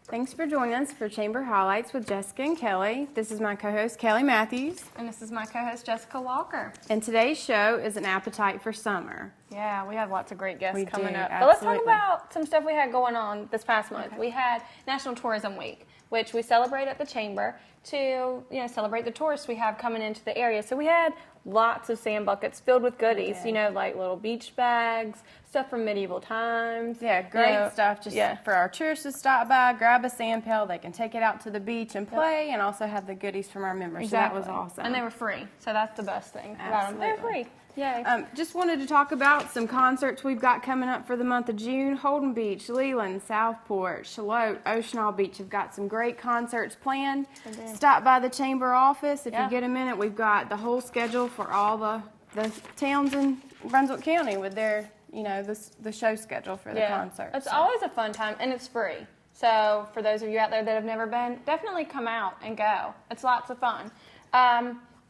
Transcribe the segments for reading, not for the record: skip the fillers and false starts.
Thanks for joining us for Chamber Highlights with Jessica and Kelly. This is my co-host, Kelly Matthews. And this is my co-host, Jessica Walker. And today's show is an appetite for summer. Yeah, we have lots of great guests coming up. Absolutely. But let's talk about some stuff we had going on this past month. We had National Tourism Week, which we celebrate at the Chamber to, celebrate the tourists we have coming into the area. So we had lots of sand buckets filled with goodies, like little beach bags, stuff from medieval times. Yeah, great stuff just for our tourists to stop by, grab a sand pail, they can take it out to the beach and play, and also have the goodies from our members. Exactly. So that was awesome. And they were free, so that's the best thing about them. They're free. Yay. Just wanted to talk about some concerts we've got coming up for the month of June. Holden Beach, Leland, Southport, Shallotte, Ocean Beach have got some great concerts planned. Stop by the Chamber office if you get a minute. We've got the whole schedule for all the towns in Brunswick County with their, the show schedule for the concerts. It's always a fun time, and it's free. So for those of you out there that have never been, definitely come out and go. It's lots of fun.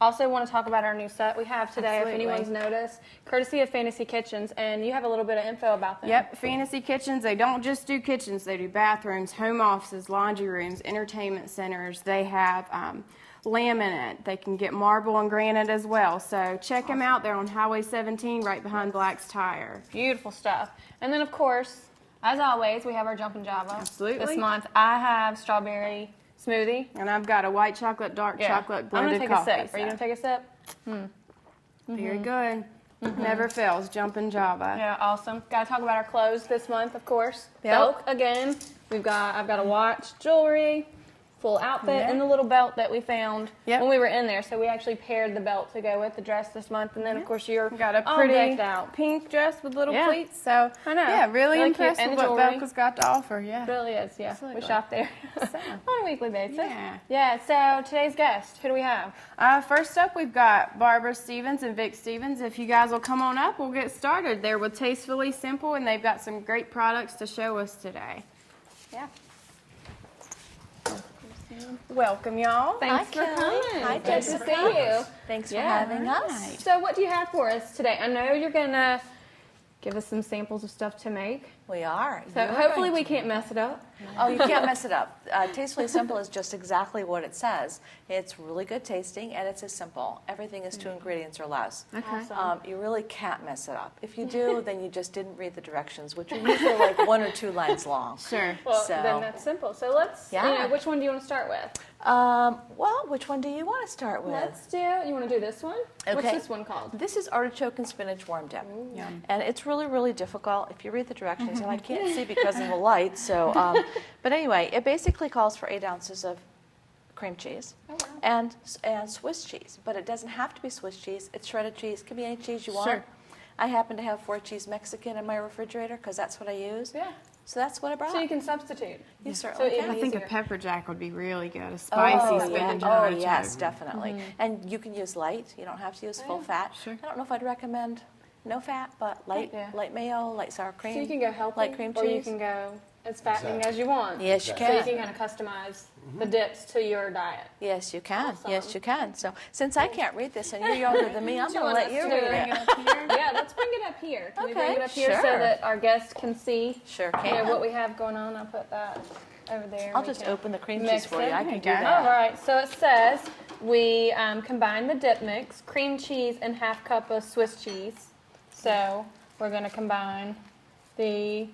Also want to talk about our new set we have today, if anyone's noticed, courtesy of Fantasy Kitchens, and you have a little bit of info about them. Yep, Fantasy Kitchens, they don't just do kitchens, they do bathrooms, home offices, laundry rooms, entertainment centers. They have laminate. They can get marble and granite as well. So check them out. They're on Highway 17 right behind Black's Tire. Beautiful stuff. And then, of course, as always, we have our Jumpin' Java. Absolutely. This month, I have strawberry smoothie. And I've got a white chocolate, dark chocolate blended coffee. I'm going to take a sip. Are you going to take a sip? Very good. Never fails. Jumpin' Java. Yeah, awesome. Got to talk about our clothes this month, of course. Belk again. I've got a watch, jewelry, full outfit, and the little belt that we found when we were in there. So we actually paired the belt to go with the dress this month. And then, of course, you're got a pretty pink dress with little pleats. So, I know. Yeah, really impressed with what Belk has got to offer. Yeah. It really is, yeah. Absolutely. We shop there on a weekly basis. Yeah. So today's guest, who do we have? First up, we've got Barbara Stevens and Vic Stevens. If you guys will come on up, we'll get started. They're with Tastefully Simple, and they've got some great products to show us today. Yeah. Welcome, y'all. Thanks for coming. Hi, Jessica. Good to see you. Thanks for having us. So what do you have for us today? I know you're going to give us some samples of stuff to make. We are. So hopefully we can't mess it up. Oh, you can't mess it up. Tastefully Simple is just exactly what it says. It's really good tasting, and it's as simple. Everything is 2 ingredients or less. Okay. You really can't mess it up. If you do, then you just didn't read the directions, which are usually like 1 or 2 lines long. Sure. Well, then that's simple. So let's, which one do you want to start with? Well, which one do you want to start with? You want to do this one? Okay. What's this one called? This is artichoke and spinach warm dip. And it's really, really difficult. If you read the directions, and I can't see because of the light, so, but anyway, it basically calls for 8 ounces of cream cheese and Swiss cheese. But it doesn't have to be Swiss cheese. It's shredded cheese. It can be any cheese you want. Sure. I happen to have 4 cheese Mexican in my refrigerator because that's what I use. Yeah. So that's what I brought. So you can substitute. You certainly can. I think a pepper jack would be really good. A spicy spinach. Oh, yes, definitely. And you can use light. You don't have to use full fat. Sure. I don't know if I'd recommend no fat, but light mayo, light sour cream. So you can go healthy, light cream cheese. or you can go as fattening as you want. Yes, you So can. you can kind of customize the dips to your diet. Yes, you can. Awesome. Yes, you can. So since I can't read this and you're younger than me, I'm going to let you read it. Yeah, let's bring it up here. Can we bring Okay, it up here so sure. that our guests can see Sure can. what we have going on? I'll put that over there. I'll We just can open the cream mix cheese for you. it. I can do All that. right, so it says we combine the dip mix, cream cheese, and half cup of Swiss cheese. So we're going to combine the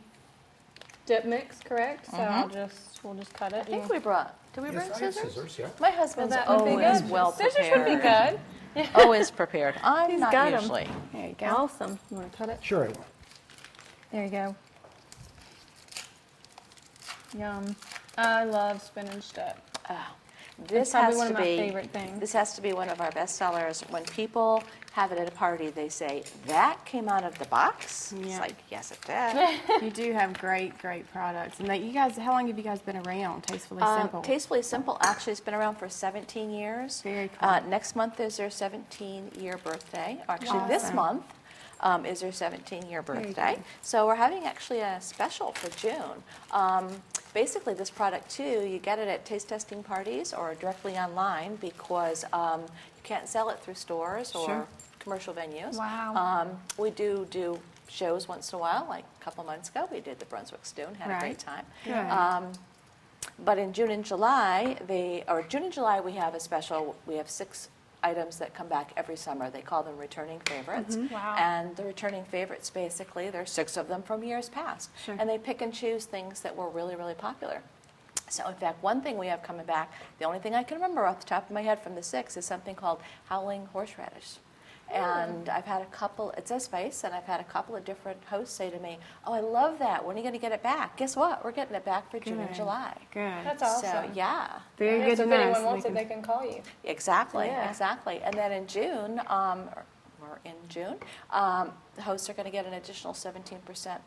dip mix, correct? So we'll just cut it. I think we brought, did we bring Yes, I have scissors? scissors, yeah. My husband's That would be always good. well Scissors prepared. would be good. Yeah. Always prepared. I'm He's not got 'em. usually. There you go. Awesome. You want to cut it? Sure I will. There you go. Yum. I love spinach dip. This probably has one to of my be favorite things. This has to be one of our best sellers. When people have it at a party, they say, "That came out of the box." It's Yeah. like, yes, it did. You do have great products. And you guys, how long have you guys been around? Tastefully Simple. Tastefully Simple actually has been around for 17 years. Very cool. Next month is their 17-year birthday. Actually, this Awesome. month is their 17-year birthday. So we're having actually a special for June. Basically, this product, too, you get it at taste testing parties or directly online because you can't sell it through stores or commercial venues. Wow. We do shows once in a while, like a couple months ago. We did the Brunswick Stew and had a great time. Good. But in June and July, June and July, we have a special. We have 6 items that come back every summer. They call them returning favorites. Wow. And the returning favorites, basically, there's 6 of them from years past. Sure. And they pick and choose things that were really, really popular. So, in fact, one thing we have coming back, the only thing I can remember off the top of my head from the 6 is something called howling horseradish. And I've had a couple, it says spice, and I've had a couple of different hosts say to me, oh, I love that. When are you going to get it back? Guess what? We're getting it back for June and Good. July. Good. That's awesome. So, yeah. Very Yeah, good so to if know. anyone so wants we it, they can call you. Exactly, Yeah. exactly. And then in June, we're in June, the hosts are going to get an additional 17%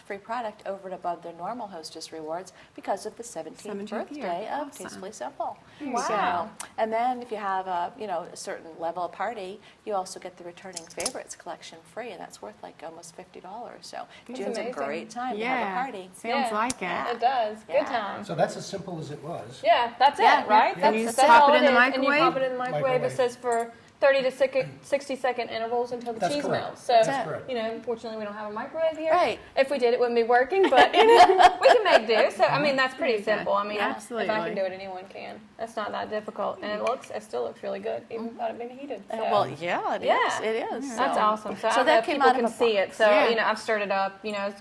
free product over and above their normal hostess rewards because of the 17th 17th birthday year. of Awesome. Tastefully Simple. Wow. So, and then if you have a certain level of party, you also get the returning favorites collection free, and that's worth like almost $50. So June's amazing. a great time to have a Yeah. party. Sounds Yeah. like it. It does. Yeah. Good time. So that's as simple as it was. Yeah, that's Yeah. it, right? Yeah. And you That's just pop all it in the is. And you microwave? pop it in the microwave. It Microwave. says for 30 to 60-second intervals until the That's cheese correct. melts. So, That's correct. Unfortunately, we don't have a microwave here. Right. If we did, it wouldn't be working, but we can make do. So, I mean, that's pretty simple. I mean, if I Absolutely. can do it, anyone can. That's not that difficult, and it still looks really good, even without it being heated. So. Well, yeah, it is. Yeah. It is. That's awesome. So, I So don't know that if came people out of can a see it. So, Yeah. I've stirred it up,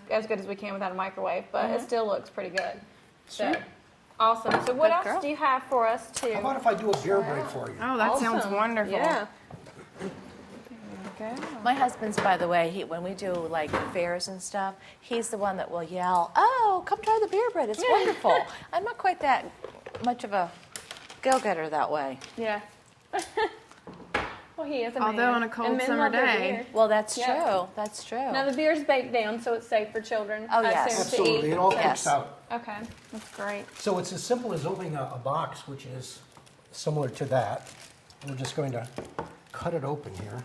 as good as we can without a microwave, but it still looks pretty good. So, awesome. So, what Good else girl. do you have for us too? How about if I do a beer break for you? Oh, that sounds Awesome. wonderful. Yeah. My husband's, by the way, when we do like fairs and stuff, he's the one that will yell, "Oh, come try the beer bread! It's wonderful." I'm not quite that much of a go-getter that way. Yeah. Well, he is a man. Although on a cold And men summer love their day. beer. Well, that's Yeah. true. That's true. Now the beer's baked down, so it's safe for children. Oh, I yes. assume, to Absolutely, eat. it all Yes. cooks out. Okay, that's great. So it's as simple as opening a box, which is similar to that. We're just going to cut it open here.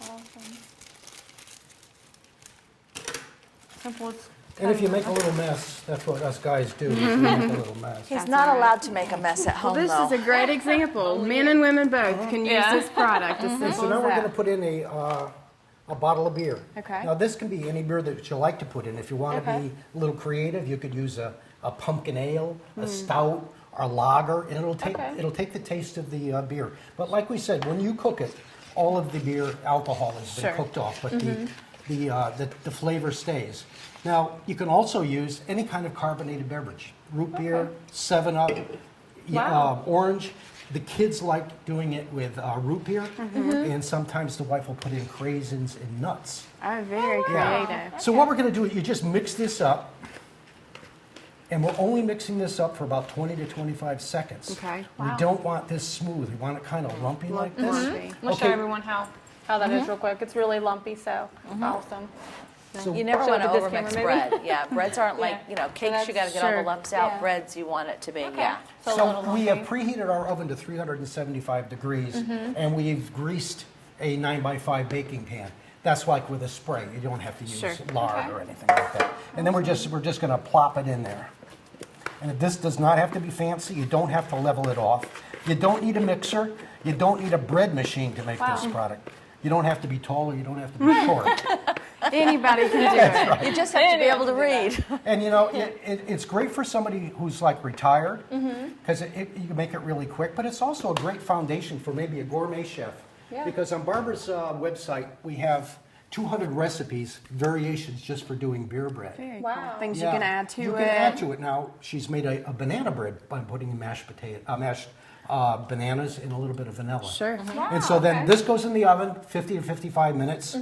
Awesome. Simple as And if you make a little mess, that's what us guys do, is we make a little mess. He's That's not all right. allowed to make a mess at Well, home, this though. is a great example. Men and women both can use Yeah. this product. As And simple so now as we're going to that. put in a bottle of beer. Okay. Now this can be any beer that you like to put in. If you want to Okay. be a little creative, you could use a pumpkin ale, a stout, or a lager, and Okay. it'll take the taste of the beer. But like we said, when you cook it, all of the beer alcohol has been Sure. cooked off, but the flavor stays. Now you can also use any kind of carbonated beverage: root beer, 7-Up, Wow. orange. The kids like doing it with root beer, and sometimes the wife will put in craisins and nuts. Oh, very Yeah. creative. So what we're going to do is you just mix this up, and we're only mixing this up for about 20 to 25 seconds. Okay. We don't want this smooth. We want it kind of lumpy like this. Lumpy. We'll show Okay. everyone how that is real quick. It's really lumpy, so awesome. So You never Show want to it to this overmix camera, bread. maybe? Yeah, breads aren't like, Yeah. cakes, you got to get all Sure. the lumps out. Yeah. Breads, you want it to be, Okay. yeah. So, a So little we have lumpy. preheated our oven to 375 degrees, and we've greased a 9x5 baking pan. That's like with a spray. You don't have to use Sure. lard Okay. or anything like that. And then we're just going to plop it in there. And this does not have to be fancy. You don't have to level it off. You don't need a mixer. You don't need a bread machine to make this product. You don't have to be tall or you don't have to be short. Anybody can do it. You just have to be able to Anyone can read. And it's great for somebody who's like retired because you can make it really quick, but it's also a great foundation for maybe a gourmet chef. Yeah. Because on Barbara's website, we have 200 recipes, variations just for doing beer bread. Very Wow. cool. Things Yeah. you can add to You it. can add to it. Now, she's made a banana bread by putting mashed bananas and a little bit of vanilla. Sure. And so then okay. this goes in the oven, 50 to 55 minutes.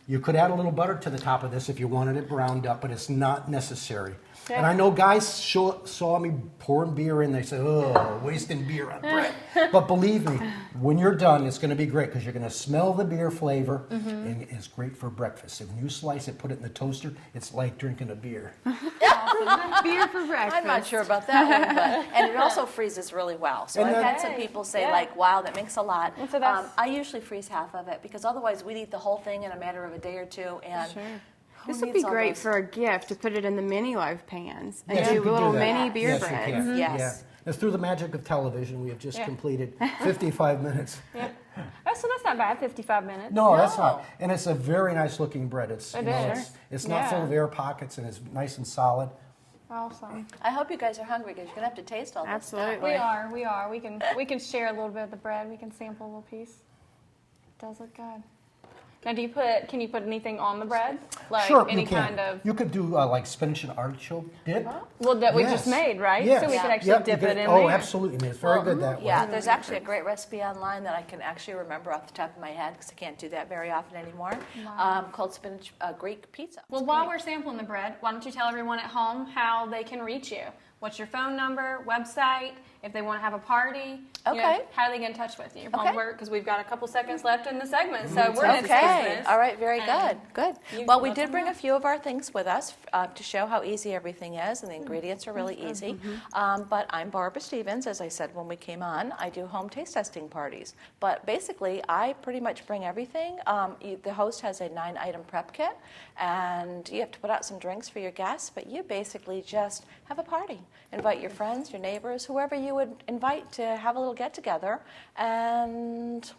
You could add a little butter to the top of this if you wanted it browned up, but it's not necessary. And I know guys saw me pouring beer in, they said, oh, wasting beer on bread. But believe me, when you're done, it's going to be great because you're going to smell the beer flavor, and it's great for breakfast. And when you slice it, put it in the toaster, it's like drinking a beer. Beer for breakfast. I'm not sure about that one, but and it also freezes really well. So And I've then- had some people say Yeah. like, "Wow, that makes a lot." And so that's- I usually freeze half of it because otherwise we'd eat the whole thing in a matter of a day or two. And Sure. who This would be needs all great those- for a gift to put it in the mini loaf pans and Yes, do you could do little that. mini beer Yes, you breads. can. Yes. Yeah. It's through the magic of television. We have just Yeah. completed 55 minutes. Oh, so that's not bad. 55 minutes. No, that's not. And it's a very nice looking bread. It's It you know, is. it's not full Yeah. of air pockets and it's nice and solid. Awesome. I hope you guys are hungry because you're going to have to taste all this stuff. Absolutely. We are. We can share a little bit of the bread. We can sample a little piece. It does look good. Now, can you put anything on the bread? Like Sure, any you can. kind of. You could do like spinach and artichoke dip. Well, that we just Yes. made, right? Yes. So we could actually Yep, dip you it could- in Oh, there. absolutely. And it's very good that way. Yeah, there's actually a great recipe online that I can actually remember off the top of my head because I can't do that very often anymore, called spinach Greek pizza. Well, while we're sampling the bread, why don't you tell everyone at home how they can reach you? What's your phone number, website, if they want to have a party? You know, Okay. how do they get in touch with you? Okay. Because we've got a couple seconds left in the segment, so we're in Okay. business. All right. Very good. And Good. you Well, we let did them bring know. a few of our things with us to show how easy everything is, and the ingredients are really easy. But I'm Barbara Stevens. As I said when we came on, I do home taste testing parties. But basically, I pretty much bring everything. The host has a 9-item prep kit, and you have to put out some drinks for your guests. But you basically just have a party. Invite your friends, your neighbors, whoever you would invite to have a little get together, and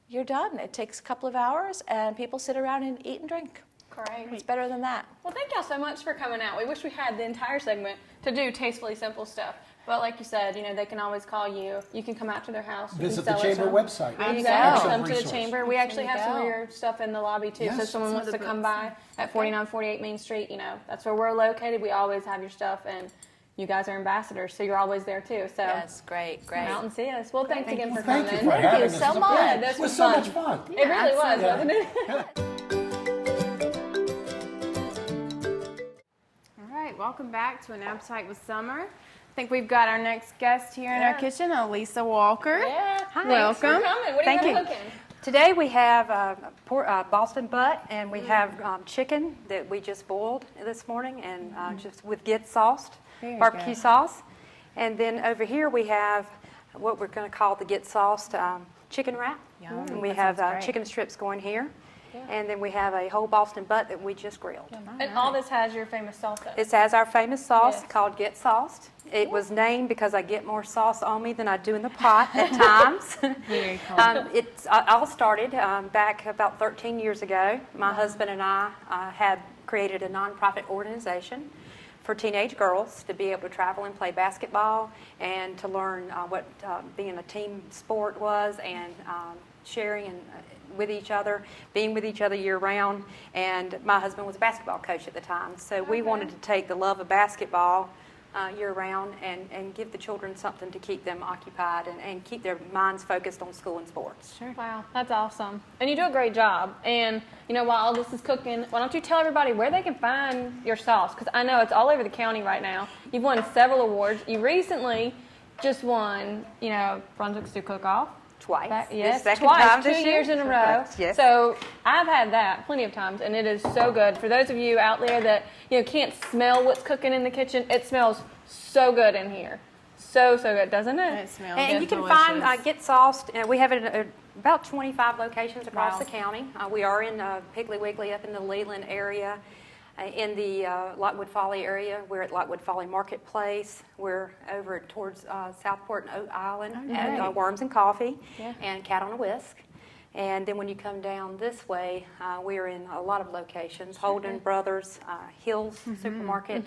you're done. It takes a couple of hours, and people sit around and eat and drink. It's Great. better than that. Well, thank y'all so much for coming out. We wish we had the entire segment to do Tastefully Simple stuff. But like you said, they can always call you. You can come out to their house. You Visit can the sell it to chamber them. website. There you Excellent go. Come to the resource. chamber. We actually There you have some of go. your stuff in the lobby too. So if Yes. someone wants to come by at 4948 Main Street, that's where we're located. We always have your stuff, and you guys are ambassadors, so you're always there too. So Yes, great. come out and see us. Well, thanks again for Thank coming. you for having us. so It's a much. pleasure. This It was was so fun. much fun. It really was, Yeah. wasn't it? All right, welcome back to An Appetite with Summer. I think we've got our next guest here in our kitchen, Elisa Walker. Yeah. Hi. Thanks for Welcome. coming. What do Thank you you. got cooking? Today we have Boston butt, and we have chicken that we just boiled this morning, and just with get sauced, Very barbecue good. sauce. And then over here we have what we're going to call the get sauced chicken wrap. Yum, And we that have sounds great. chicken strips going here. And then we have a whole Boston butt that we just grilled. And all this has your famous sauce in it. This has our famous sauce Yes. called Get Sauced. It was named because I get more sauce on me than I do in the pot at times. Very cool. It all started back about 13 years ago. My husband and I had created a nonprofit organization for teenage girls to be able to travel and play basketball and to learn what being a team sport was, and sharing and with each other, being with each other year-round. And my husband was a basketball coach at the time, so we wanted to take the love of basketball year-round and give the children something to keep them occupied and keep their minds focused on school and sports. Sure. Wow, that's awesome. And you do a great job. And, while all this is cooking, why don't you tell everybody where they can find your sauce? Because I know it's all over the county right now. You've won several awards. You recently just won, Brunswick Stew Cook-Off. Twice. Yes, The second twice, time 2 this year. years in a row. Yes. So I've had that plenty of times, and it is so good. For those of you out there that can't smell what's cooking in the kitchen, it smells so good in here. So good, doesn't it? It smells And you can delicious. find Get Sauced. We have it at about 25 locations across Wow. the county. We are in Piggly Wiggly up in the Leland area. In the Lockwood Folly area, we're at Lockwood Folly Marketplace. We're over towards Southport and Oak Island at great. Worms and Coffee Yeah. and Cat on a Whisk. And then when you come down this way, we're in a lot of locations, Holden Brothers, Hills Supermarket,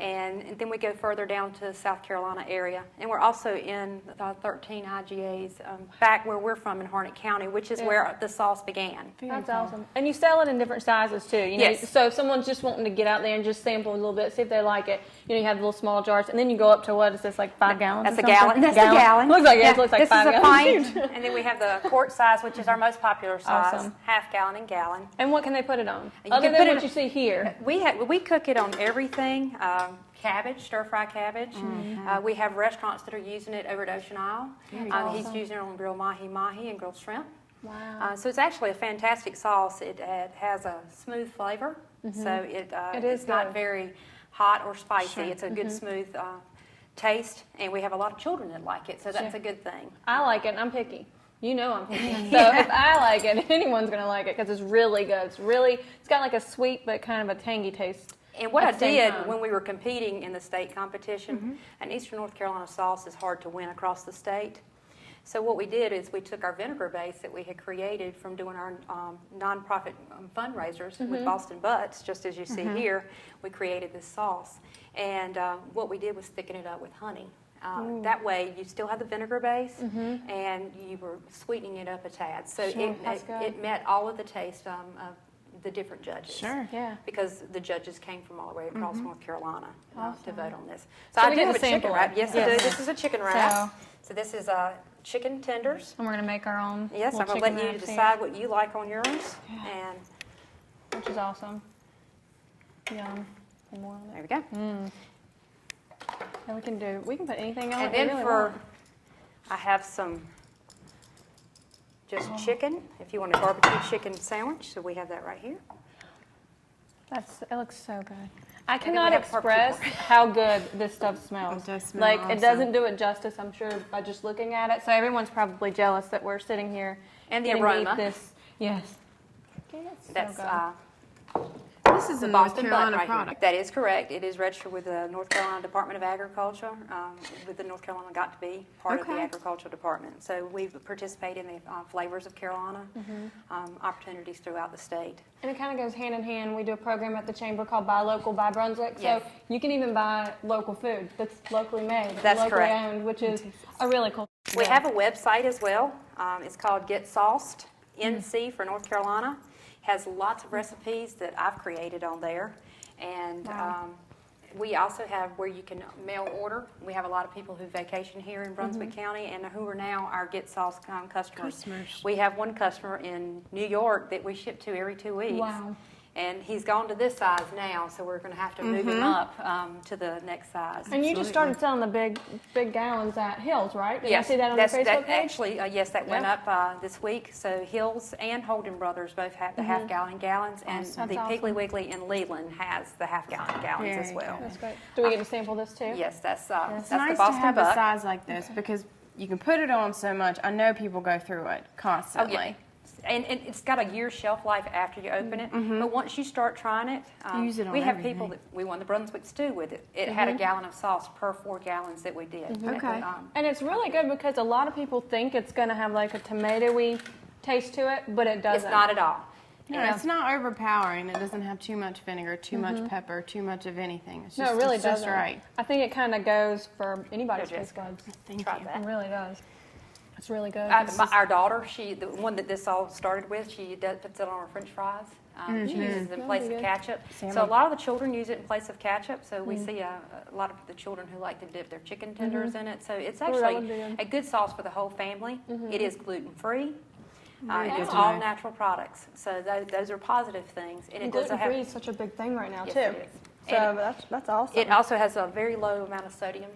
and then we go further down to the South Carolina area. And we're also in 13 IGAs back where we're from in Harnett County, which is where the sauce began. That's awesome. And you sell it in different sizes too. Yes. So if someone's just wanting to get out there and just sample a little bit, see if they like it, you have little small jars, and then you go up to what is this, like 5 gallons? That's or a gallon. something? That's a gallon. Looks like it looks like this 5 is a gallons. pint, and then we have the quart size, which is our most popular size, Awesome. half gallon and gallon. And what can they put it on? You Other can than put it what you see here. We cook it on everything. Cabbage, stir fry cabbage. We have restaurants that are using it over at Ocean Isle. He's using it on grilled mahi and grilled shrimp. Wow. So it's actually a fantastic sauce. It has a smooth flavor, so It it's is not good. very hot or spicy. It's a good smooth taste, and we have a lot of children that like it, so that's a good thing. I like it, and I'm picky. I'm picky. So if I like it, anyone's going to like it because it's really good. It's got like a sweet but kind of a tangy taste. And what I at the same did time. when we were competing in the state competition, an Eastern North Carolina sauce is hard to win across the state. So what we did is we took our vinegar base that we had created from doing our nonprofit fundraisers with Boston Butts, just as you see here. We created this sauce. And what we did was thicken it up with honey. That way you still have the vinegar base and you were sweetening it up a tad. So it met all of the taste of the different judges. Sure. Yeah. Because the judges came from all the way across North Carolina to vote on this. So I we do get have a a chicken sample. wrap. Yes, I do. This is a chicken wrap. So this is chicken tenders. And we're going to make our own. Yes, I'm little going to let chicken you wraps decide what you like on yours. And here, which is awesome. Yum. And more on there it. we go. And we can put anything on And it. then we really for, want. I have some just chicken, if you want a barbecue chicken sandwich. So we have that right here. It looks so good. I then we cannot have express barbecue how good this stuff smells. It does smell like awesome. it doesn't do it justice, I'm sure, by just looking at it. So everyone's probably jealous that we're sitting here And the getting to eat aroma. this. Yes. Okay, that's That's so good. This is a North Boston Butt Carolina right product. here. That is correct. It is registered with the North Carolina Department of Agriculture, with the North Carolina Got to Be part of the Okay. Agricultural Department. So we participate in the Flavors of Carolina opportunities throughout the state. And it kind of goes hand in hand. We do a program at the Chamber called Buy Local, Buy Brunswick. Yes. So you can even buy local food that's locally made, That's locally correct. owned, which is a really cool We thing. have a website as well. It's called Get Sauced, NC for North Carolina. Has lots of recipes that I've created on there. And we also have where you can mail order. We have a lot of people who vacation here in Brunswick County and who are now our Get Sauce customers. We have one customer in New York that we ship to every 2 weeks. Wow. And he's gone to this size now, so we're going to have to move him up to the next size. And you just started selling the big gallons at Hills, right? Did Yes, I see that on your that's- Facebook page? Actually, yes, that went up this week. So Hills and Holden Brothers both have the half-gallon gallons, and Awesome. the That's Piggly awesome. Wiggly in Leland has the half-gallon gallons as Very well. good. That's great. Do we get to sample this too? Yes, that's It's that's nice the to Boston have a Buck. size like this because you can put it on so much. I know people go through it constantly. Oh, yeah. And it's got a year's shelf life after you open it. But once you start trying it, Use it on we have everything. people that we won the Brunswick stew with it. It had a gallon of sauce per 4 gallons that we did. Okay. And it's really good because a lot of people think it's going to have like a tomatoey taste to it, but it doesn't. It's not at all. No, it's not overpowering. It doesn't have too much vinegar, too much pepper, too much of anything. It's just, No, it really it's just doesn't. right. I think it kind of goes for anybody's Here, taste buds. Thank Try you. that. It really does. It's really good. Our daughter, the one that this all started with, she puts it on her French fries. She uses it in place of good. ketchup. Salmon. So a lot of the children use it in place of ketchup. So we see a lot of the children who like to dip their chicken tenders in it. So it's that would actually be good. a good sauce for the whole family. It is gluten-free. Very good It's to all know. natural products. So those are positive things. And it does Gluten free have. is such a big thing right now Yes, too. it is. So And that's awesome. it also has a very low amount of sodium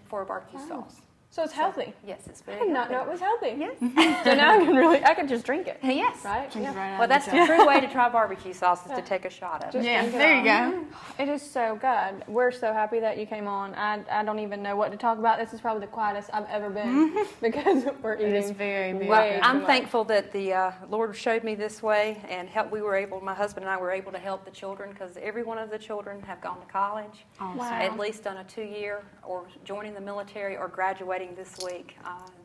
for a barbecue sauce. So it's healthy. Yes, it's I very did not know healthy. it was healthy. Yes. So now I can just drink it. Yes. Right? Drink it right out Well, of that's the the jar. true way to try barbecue sauce is to take a shot of it. Yeah, drink it there you all. go. It is so good. We're so happy that you came on. I don't even know what to talk about. This is probably the quietest I've ever been because we're eating. It is very big. way too I'm much. thankful that the Lord showed me this way and my husband and I were able to help the children because every one of the children have gone to college, Wow. at least done a 2-year or joining the military or graduating this week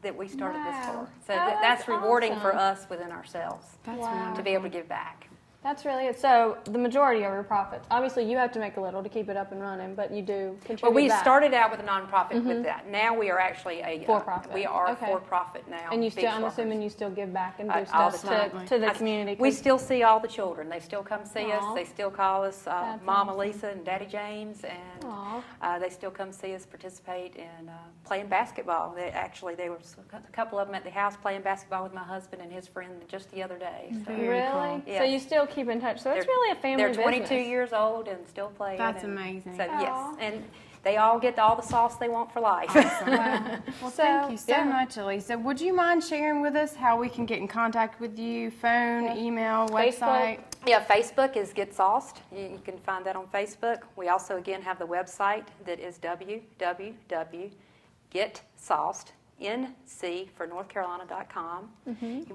that we started this Wow. for. So Oh, that's that's rewarding for awesome. us within ourselves That's Wow. to be able to give back. That's really it. So the majority of your profits, obviously you have to make a little to keep it up and running, but you do contribute Well, we back. started out with a nonprofit with that. Now we are actually a For-profit. We are Okay. for-profit now. And you still, Beach I'm Workers. assuming you still give back and do All the stuff time. to the community. We 'cause- still see all the children. They still come see Aw. us. They still call us That's Mama awesome. Lisa and Daddy James, and Aw. they still come see us participate in playing basketball. There were a couple of them at the house playing basketball with my husband and his friend just the other day. So Very Really? cool. Yes. So you still keep in touch. So it's really a family they're 22 business. years old and still playing. That's and amazing. So Aw. yes, and they all get all the sauce they want for life. Well, thank you so yeah. much, Elisa. Would you mind sharing with us how we can get in contact with you? Phone, Yeah. email, Facebook. website? Yeah, Facebook is Get Sauced. You can find that on Facebook. We also, again, have the website that is www.getsaucednc for NorthCarolina.com.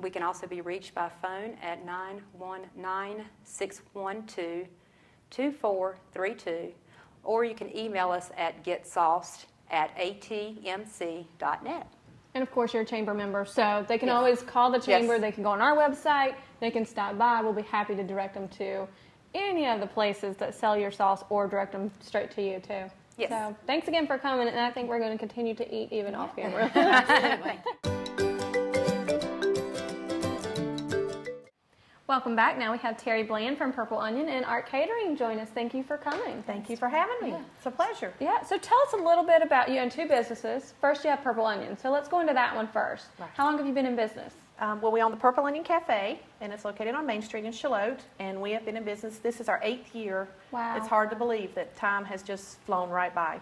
We can also be reached by phone at 919-612-2432, or you can email us at getsauced@atmc.net. And of course, you're a chamber member, so they can Yes. always call the chamber. Yes. They can go on our website. They can stop by. We'll be happy to direct them to any of the places that sell your sauce, or direct them straight to you too. Yes. So thanks again for coming, and I think we're going to continue to eat even off camera. Absolutely. Welcome back. Now we have Terry Bland from Purple Onion and Art Catering join us. Thank you for coming. Thank you for having me. It's a pleasure. Yeah, so tell us a little bit about you and two businesses. First, you have Purple Onion, so let's go into that one first. Right. How long have you been in business? Well, we own the Purple Onion Cafe, and it's located on Main Street in Charlotte, and we have been in business. This is our 8th year. Wow. It's hard to believe that time has just flown right by.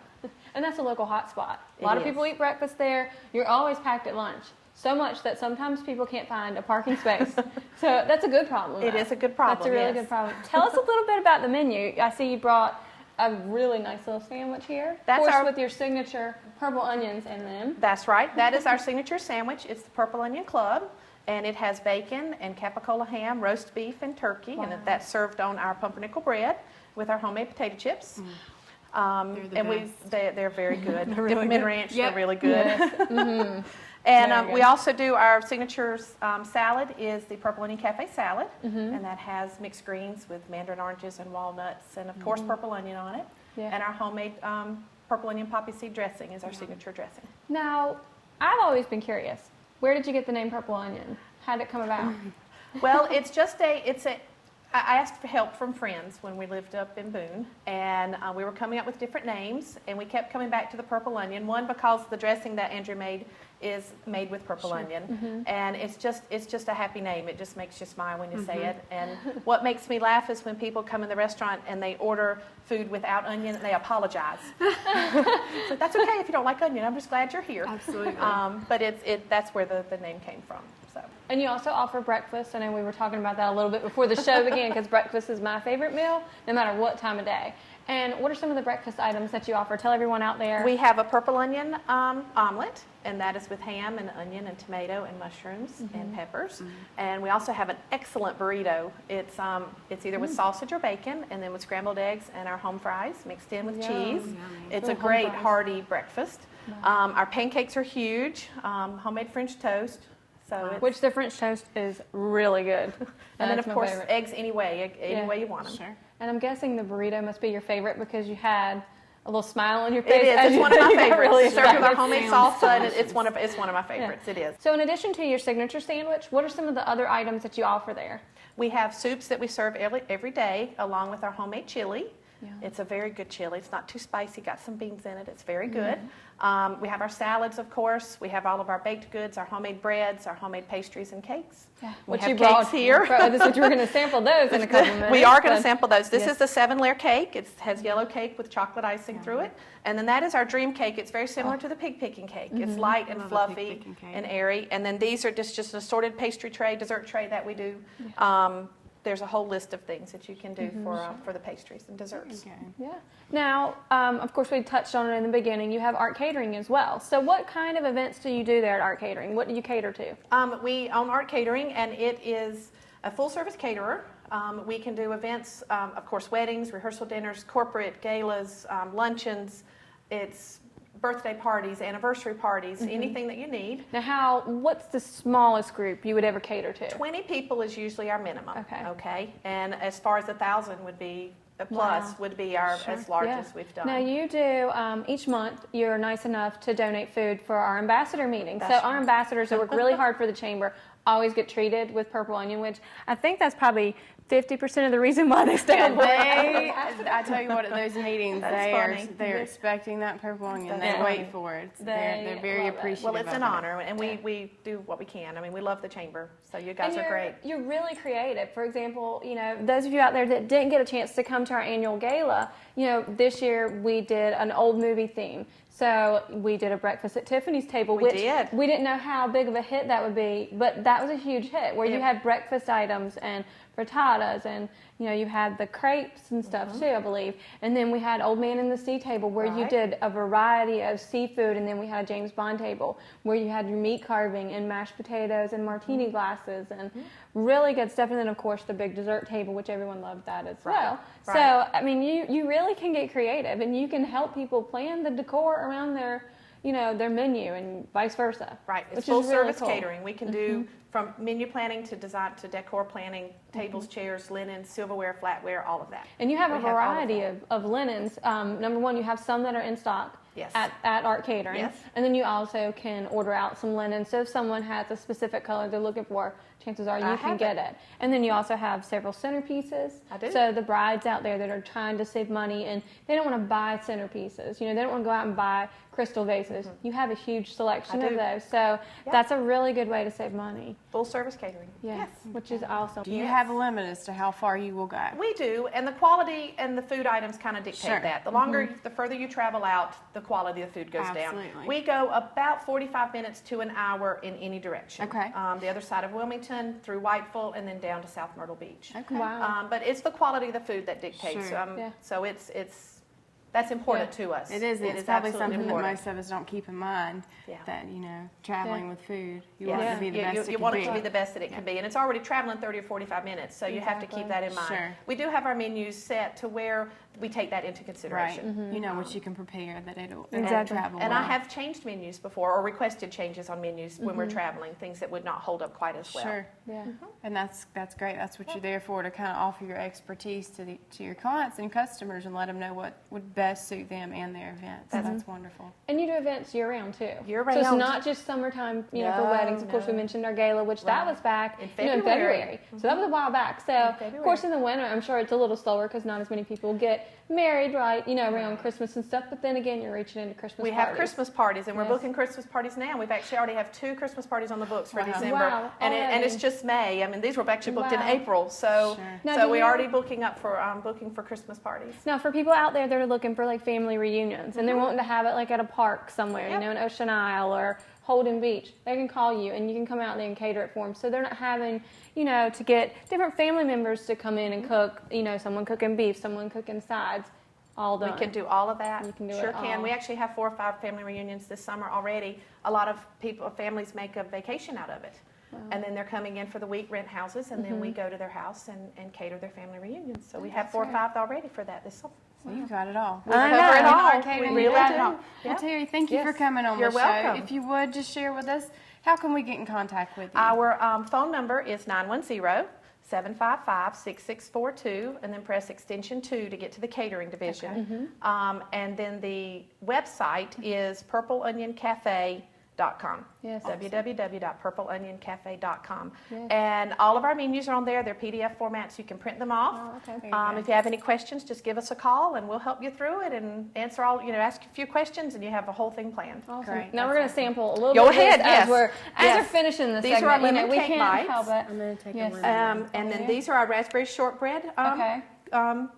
And that's a local hotspot. A It lot of is. people eat breakfast there. You're always packed at lunch. So much that sometimes people can't find a parking space. So that's a good problem. It though. is a good problem, That's a really yes. good problem. Tell us a little bit about the menu. I see you brought a really nice little sandwich here. That's of course, our- with your signature purple onions in them. That's right. That is our signature sandwich. It's the Purple Onion Club, and it has bacon and capicola ham, roast beef, and turkey, and that's served on our pumpernickel bread with our homemade potato chips. They're the And they're very good. really Dipped 'em in good. ranch, Yep. they're really good. Very And we good. also do our signature salad is the Purple Onion Cafe salad, and that has mixed greens with mandarin oranges and walnuts, and of course purple onion on it. Yeah. And our homemade purple onion poppy seed dressing is our signature dressing. Now, I've always been curious. Where did you get the name Purple Onion? How did it come about? Well, I asked for help from friends when we lived up in Boone, and we were coming up with different names, and we kept coming back to the Purple Onion. One, because the dressing that Andrew made is made with purple onion, and it's just a happy name. It just makes you smile when you say it. And what makes me laugh is when people come in the restaurant and they order food without onion, and they apologize. So that's okay if you don't like onion. I'm just glad you're here. Absolutely. But that's where the name came from. So. And you also offer breakfast. I know we were talking about that a little bit before the show began, because breakfast is my favorite meal, no matter what time of day. And what are some of the breakfast items that you offer? Tell everyone out there. We have a purple onion omelet, and that is with ham and onion and tomato and mushrooms and peppers. And we also have an excellent burrito. It's either with sausage or bacon, and then with scrambled eggs and our home fries mixed in with cheese. It's a Ooh, home great fries. hearty breakfast. Our pancakes are huge, homemade French toast. So it's, Which the French toast is really good. and then That's of my course favorite. eggs any way Yeah. you want them. Sure. And I'm guessing the burrito must be your favorite because you had a little smile on your It face. is. as It's you- one of my you got favorites. really Served with our excited. homemade Sounds salsa, and delicious. it's one of my favorites. It is. So in addition to your signature sandwich, what are some of the other items that you offer there? We have soups that we serve every day, along with our homemade chili. It's a very good chili. It's not too spicy. Got some beans in it. It's very good. We have our salads, of course. We have all of our baked goods, our homemade breads, our homemade pastries and cakes. We What have you cakes brought here. This is what you were going to sample those in a couple minutes. We are going to but- sample those. This Yes. is the 7-layer cake. It has yellow cake with chocolate icing through it. And then that is our dream cake. It's very similar to the pig picking cake. It's light and love a pig fluffy picking cake. and airy. And then these are just an assorted pastry tray, dessert tray that we do. There's a whole list of things that you can do for the pastries and desserts. Okay. Yeah. Now, of course, we touched on it in the beginning. You have Art Catering as well. So what kind of events do you do there at Art Catering? What do you cater to? We own Art Catering, and it is a full-service caterer. We can do events, of course, weddings, rehearsal dinners, corporate galas, luncheons. It's birthday parties, anniversary parties, anything that you need. Now, what's the smallest group you would ever cater to? 20 people is usually our minimum. Okay. Okay. And as far as 1,000 would be plus would be our as large as we've done. Now you do each month. You're nice enough to donate food for our ambassador meeting. So That's our right. ambassadors that work really hard for the chamber always get treated with Purple Onion, which I think that's probably 50% of the reason why they stay on board. I tell you what, at those meetings, That's they're funny. expecting that purple onion. That's They funny. wait for it. They They're very love it. appreciative. Well, it's an of it. honor, and we do what we can. I mean, we love the chamber, so you guys And are great. You're really creative. For example, those of you out there that didn't get a chance to come to our annual gala, this year we did an old movie theme. So we did a breakfast at Tiffany's table, We which did. we didn't know how big of a hit that would be, but that was a huge hit where you Yep. had breakfast items and frittatas and you had the crepes and stuff too, I believe. And then we had Old Man in the Sea table where you Right. did a variety of seafood, and then we had a James Bond table where you had your meat carving and mashed potatoes and martini glasses and really good stuff. And then of course the big dessert table, which everyone loved that as well. Right. So I mean, you really can get creative, and you can help people plan the decor around their their menu and vice versa. Right, it's which full is really service cool. catering. We can do from menu planning to design to decor planning, tables, chairs, linen, silverware, flatware, all of that. And you have We a have all of variety that. of linens. Number one, you have some that are in stock Yes. at Art Catering. Yes. And then you also can order out some linen. So if someone has a specific color they're looking for, chances are you I can have get it. it. And then you also have several centerpieces. I do. So the brides out there that are trying to save money and they don't want to buy centerpieces. They don't want to go out and buy crystal vases. You have a huge selection I of do. those. So that's a really good way to save money. Full service catering. Yes. Which is awesome. Do you have a limit as to how far you will go? We do, and the quality and the food items kind of dictate Sure. that. The longer, the further you travel out, the quality of the food goes Absolutely. down. We go about 45 minutes to an hour in any direction. Okay. The other side of Wilmington, through Whiteville, and then down to South Myrtle Beach. Okay. Wow. But it's the quality of the food that dictates. Sure. Yeah. So that's important to us. It is. It It's is probably absolutely something that important. most of us don't keep in mind. Yeah. That traveling Yeah. with food, you Yes. want it to be the best You it want can it to be the best that it can be, and it's already traveling 30 or 45 minutes, so you have to keep that in mind. Sure. We do have our menus set to where we take that into Right. consideration. You know what you can prepare that it'll Exactly. travel And well. I have changed menus before, or requested changes on menus when we're traveling, things that would not hold up quite as well. Sure. Yeah. And that's great. That's what you're there for, to kind of offer your expertise to your clients and customers and let them know what would best suit them and their event. So that's wonderful. And you do events year round too. Year So it's round. not just summertime, for No, weddings. Of course, we no. mentioned our gala, which that Right. was back In in February. So that was a while back. So of February. course, in the winter, I'm sure it's a little slower because not as many people get married, right? Around Christmas and stuff. But then again, you're reaching into Christmas. We have parties. Christmas parties, and we're Yes. booking Christmas parties now. We've actually already have 2 Christmas parties on the books for Wow. December, Wow, and it's already. just May. I mean, these were actually booked in Wow. April, so Sure. Now, so do we're you- already booking up for Christmas parties. Now, for people out there that are looking for like family reunions and they're Mm-hmm. wanting to have it like at a park somewhere, in Ocean Isle or Holden Beach, they can call you and you can come out there and cater it for them. So they're not having, to get different family members to come in and cook, someone cooking beef, someone cooking sides, all done. We can do all of that. You can do sure it can. all. We actually have 4 or 5 family reunions this summer already. A lot of families make a vacation out of it. And then they're coming in for the week, rent houses, and then we go to their house and cater their family reunions. So we have 4 or 5 already for that this summer. So you've got it all. We cover it all. Arcade, We and really you've got do. it all. Yeah. Well, Terry, thank you for Yes. coming on You're the show. welcome. If you would, just share with us, how can we get in contact with you? Our phone number is 910-755-6642, and then press extension 2 to get to the catering division. And then the website is purpleonioncafe.com. Yes. www.purpleonioncafe.com. Yes. And all of our menus are on there. They're PDF formats. You can print them off. Oh, okay. Very good. If you have any questions, just give us a call and we'll help you through it and answer ask a few questions, and you have the whole thing planned. Awesome. Great. Now we're going to sample a little Go bit of this ahead, yes. as we're Yes. finishing this These are segment. our lemon we cake can't bites. help it. I'm going to take Yes. a lemon. And then these are our raspberry shortbread Okay.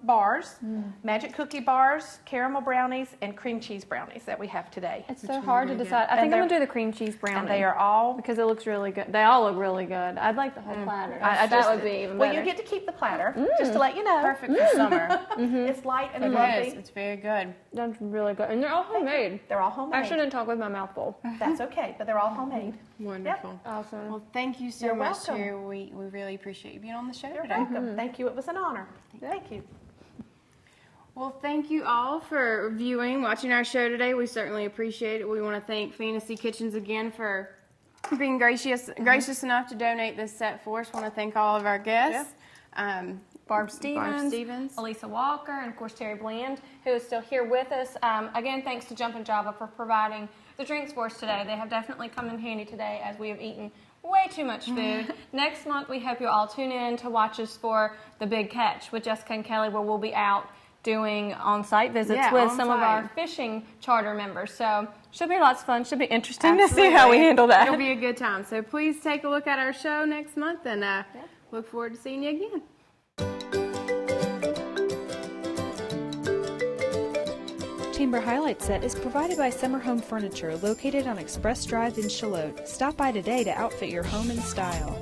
Bars, magic cookie bars, caramel brownies, and cream cheese brownies that we have today. It's so hard to decide. I And think I'm they're- going to do the cream cheese brownie. And they are all. because it looks really good. They all look really good. I'd like the whole platter. I that would be even well, better. you get to keep the platter, just to let you know. Perfect for summer. It's light and It fluffy. is. It's very good. That's really good. And they're all homemade. They're all I homemade. actually didn't talk with my mouth full. That's okay, but they're all homemade. Wonderful. Awesome. Well, thank you so You're much, welcome. Terry. We really appreciate you being on the show You're today. welcome. Thank you. It was an honor. Thank you. Well, thank you all for watching our show today. We certainly appreciate it. We want to thank Fantasy Kitchens again for being gracious enough to donate this set for us. Want to thank all of our guests. Barb Stevens, Elisa Walker, and of course Terry Bland, who is still here with us. Again, thanks to Jumpin' Java for providing the drinks for us today. They have definitely come in handy today as we have eaten way too much food. Next month, we hope you all tune in to watch us for The Big Catch with Jessica and Kelly, where we'll be out doing on-site visits with some of our fishing charter members. So should be lots of fun. Should be interesting to see how we handle that. It'll be a good time. So please take a look at our show next month, and look forward to seeing you again. Chamber Highlight Set is provided by Summer Home Furniture, located on Express Drive in Charlotte. Stop by today to outfit your home in style.